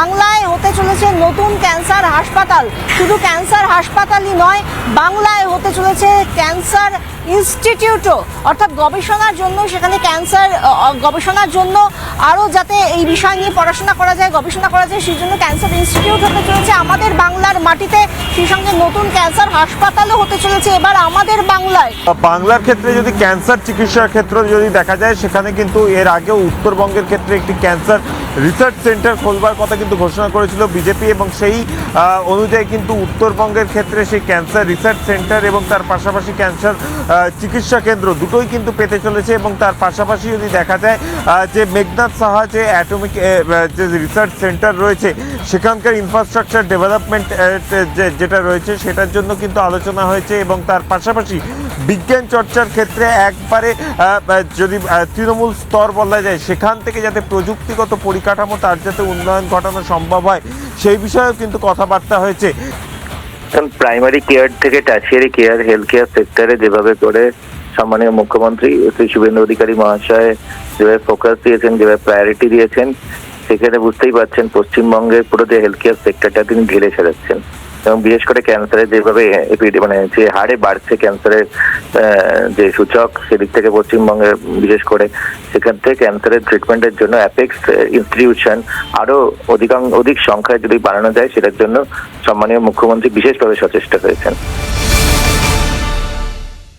বাংলায় হতে চলেছে নতুন ক্যান্সার হাসপাতাল। শুধু ক্যান্সার হাসপাতালই নয়, বাংলায় হতে চলেছে ক্যান্সার ইনস্টিটিউটও, অর্থাৎ গবেষণার জন্য সেখানে ক্যান্সার গবেষণার জন্য আরও যাতে এই বিষয় নিয়ে পড়াশোনা করা যায়, গবেষণা করা যায়, সেই জন্য ক্যান্সার ইনস্টিটিউট হতে চলেছে আমাদের বাংলার মাটিতে। সেই সঙ্গে নতুন ক্যান্সার হাসপাতালও হতে চলেছে এবার আমাদের বাংলায়। বাংলার ক্ষেত্রে যদি ক্যান্সার চিকিৎসার ক্ষেত্রে যদি দেখা যায়, সেখানে কিন্তু এর আগেও উত্তরবঙ্গের ক্ষেত্রে একটি ক্যান্সার রিসার্চ সেন্টার খোলবার কথা কিন্তু ঘোষণা করেছিল বিজেপি, এবং সেই অনুযায়ী কিন্তু উত্তরবঙ্গের ক্ষেত্রে সেই ক্যান্সার রিসার্চ সেন্টার এবং তার পাশাপাশি ক্যান্সার চিকিৎসা কেন্দ্র দুটোই কিন্তু পেতে চলেছে। এবং তার পাশাপাশি যদি দেখা যায় যে মেঘনাদ সাহা যে অ্যাটমিক যে রিসার্চ সেন্টার রয়েছে, সেখানকার ইনফ্রাস্ট্রাকচার ডেভেলপমেন্ট যেটা রয়েছে সেটার জন্য কিন্তু আলোচনা হয়েছে। এবং তার পাশাপাশি বিজ্ঞান চর্চার ক্ষেত্রে একবারে যদি তৃণমূল স্তর বলা যায়, সেখান থেকে যাতে প্রযুক্তিগত পরিকাঠামো তার যাতে উন্নয়ন ঘটানো সম্ভব হয়, সেই বিষয়েও কিন্তু কথাবার্তা হয়েছে। প্রাইমারি কেয়ার থেকে টার্সিয়ারি কেয়ার, হেলথ কেয়ার সেক্টরে যেভাবে করে সম্মানীয় মুখ্যমন্ত্রী শ্রী শুভেন্দু অধিকারী মহাশয় যেভাবে ফোকাস দিয়েছেন, যেভাবে প্রায়োরিটি দিয়েছেন, সেখানে বুঝতেই পারছেন পশ্চিমবঙ্গের পুরো যে হেলথ কেয়ার সেক্টরটা তিনি ঢেলে সাজাচ্ছেন। এবং বিশেষ করে ক্যান্সারের যেভাবে মানে যে হারে বাড়ছে ক্যান্সারের যে সূচক, সেদিক থেকে পশ্চিমবঙ্গে বিশেষ করে সেখান থেকে ক্যান্সারের ট্রিটমেন্টের জন্য অ্যাপেক্স ইনস্টিটিউশন আরো অধিক সংখ্যায় যদি বাড়ানো যায়, সেটার জন্য সম্মানীয় মুখ্যমন্ত্রী বিশেষভাবে সচেষ্ট হয়েছেন।